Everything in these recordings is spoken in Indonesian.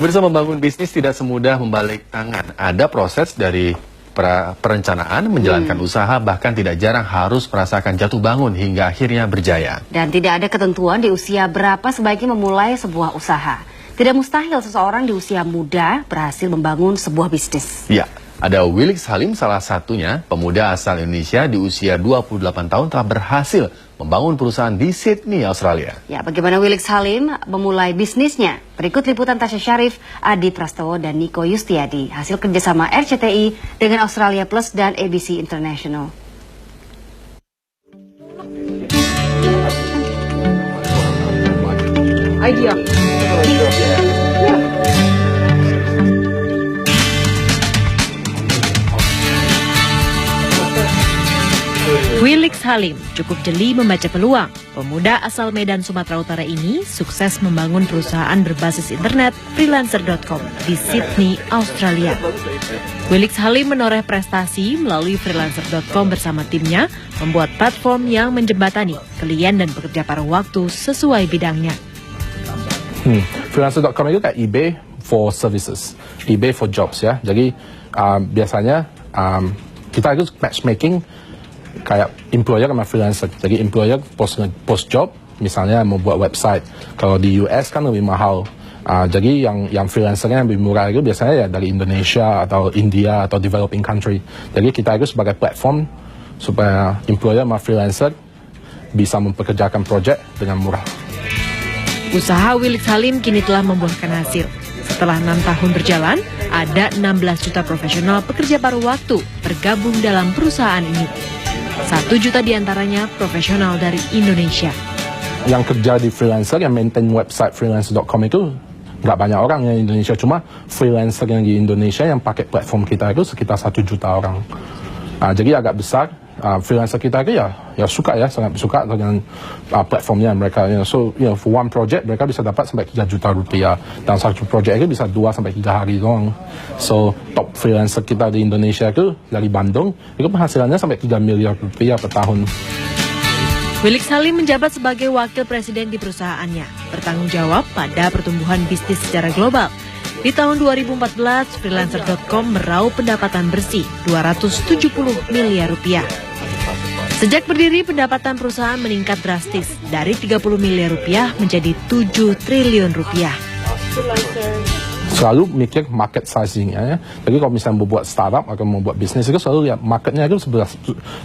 Pemirsa, membangun bisnis tidak semudah membalik tangan. Ada proses dari perencanaan, menjalankan usaha, bahkan tidak jarang harus merasakan jatuh bangun hingga akhirnya berjaya. Dan tidak ada ketentuan di usia berapa sebaiknya memulai sebuah usaha. Tidak mustahil seseorang di usia muda berhasil membangun sebuah bisnis. Ya, ada Willix Halim salah satunya, pemuda asal Indonesia di usia 28 tahun telah berhasil membangun perusahaan di Sydney, Australia. Ya, bagaimana Willix Halim memulai bisnisnya? Berikut liputan Tasya Syarif, Adi Prastowo, dan Niko Yustiadi. Hasil kerjasama RCTI dengan Australia Plus dan ABC International. Idea. Willix Halim cukup jeli membaca peluang. Pemuda asal Medan, Sumatera Utara ini sukses membangun perusahaan berbasis internet freelancer.com di Sydney, Australia. Willix Halim menoreh prestasi melalui freelancer.com bersama timnya, membuat platform yang menjembatani klien dan pekerja paruh waktu sesuai bidangnya. Freelancer.com itu kayak eBay for services, eBay for jobs ya. Jadi biasanya kita itu matchmaking kayak employer sama freelancer. Jadi employer post job, misalnya mau buat website. Kalau di US kan lebih mahal. Jadi yang freelancernya lebih murah itu biasanya ya dari Indonesia atau India atau developing country. Jadi kita itu sebagai platform supaya employer sama freelancer bisa mempekerjakan project dengan murah. Usaha Willix Halim kini telah membuahkan hasil. Setelah 6 tahun berjalan, ada 16 juta profesional pekerja paruh waktu bergabung dalam perusahaan ini. 1 juta diantaranya profesional dari Indonesia. Yang kerja di freelancer, yang maintain website freelancer.com itu nggak banyak orang yang Indonesia. Cuma freelancer yang di Indonesia yang pakai platform kita itu sekitar 1 juta orang. Jadi agak besar. Freelancer kita itu ya suka ya, sangat suka dengan platformnya mereka. So for one project mereka bisa dapat sampai 3 juta rupiah. Dan satu project itu bisa 2 sampai 3 hari doang. So top freelancer kita di Indonesia itu dari Bandung, itu penghasilannya sampai 3 miliar rupiah per tahun. Willix Halim menjabat sebagai wakil presiden di perusahaannya, bertanggung jawab pada pertumbuhan bisnis secara global. Di tahun 2014, freelancer.com meraup pendapatan bersih 270 miliar rupiah. Sejak berdiri, pendapatan perusahaan meningkat drastis dari 30 miliar rupiah menjadi 7 triliun rupiah. Selalu mikir market sizing ya. Jadi kalau misalnya mau buat startup atau mau buat bisnis itu selalu lihat marketnya itu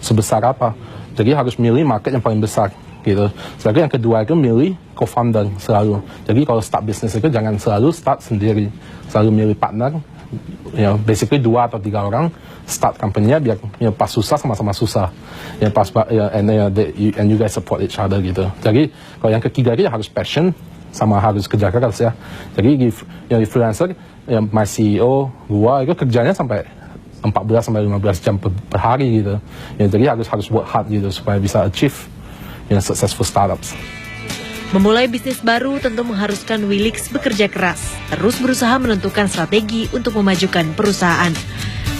sebesar apa. Jadi harus milih market yang paling besar gitu. Sedangkan yang kedua itu milih co-founder selalu. Jadi kalau start bisnis itu jangan selalu start sendiri. Selalu milih partner. Basically 2 atau 3 orang start company-nya biar pas susah sama-sama susah. And you guys support each other gitu. Jadi kalau yang ketiga itu harus passion sama harus kerja keras ya. Jadi di freelancer, my CEO gua itu kerjanya sampai 14 sampai 15 jam per hari gitu. Jadi harus work hard gitu supaya bisa achieve successful startups. Memulai bisnis baru tentu mengharuskan Willix bekerja keras, terus berusaha menentukan strategi untuk memajukan perusahaan.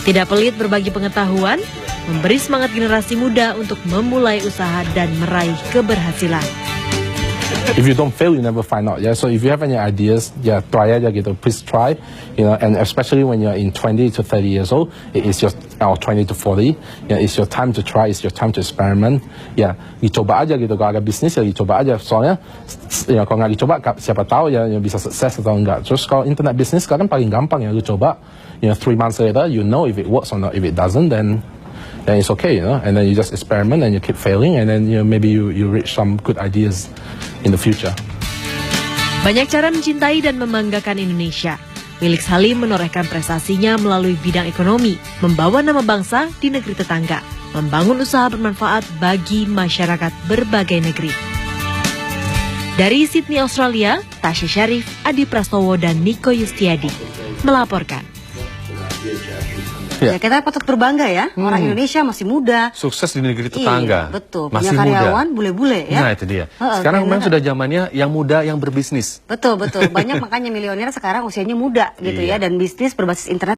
Tidak pelit berbagi pengetahuan, memberi semangat generasi muda untuk memulai usaha dan meraih keberhasilan. If you don't fail, you never find out. Yeah. So if you have any ideas, try aja gitu. Please try. And especially when you're in 20 to 30 years old, it is just 20 to 40. It's your time to try. It's your time to experiment. Dicoba aja gitu. Kalau ada bisnis ya dicoba aja. Soalnya, kalau nggak dicoba, siapa tahu ya bisa sukses atau enggak. Terus kalau internet bisnis sekarang paling gampang ya. Lu coba, 3 months later, you know if it works or not. If it doesn't, then it's okay, and then you just experiment and you keep failing, and then maybe you reach some good ideas in the future. Banyak cara mencintai dan membanggakan Indonesia. Willix Halim menorehkan prestasinya melalui bidang ekonomi, membawa nama bangsa di negeri tetangga, membangun usaha bermanfaat bagi masyarakat berbagai negeri. Dari Sydney, Australia, Tasya Syarif, Adi Prastowo, dan Niko Yustiadi melaporkan. Ya, kita patut berbangga ya, orang Indonesia masih muda. Sukses di negeri tetangga. Iya, betul. Masih punya karyawan, muda. bule-bule ya. Nah itu dia. Sekarang memang sudah zamannya yang muda yang berbisnis. Betul. Banyak makanya milioner sekarang usianya muda gitu ya. Dan bisnis berbasis internet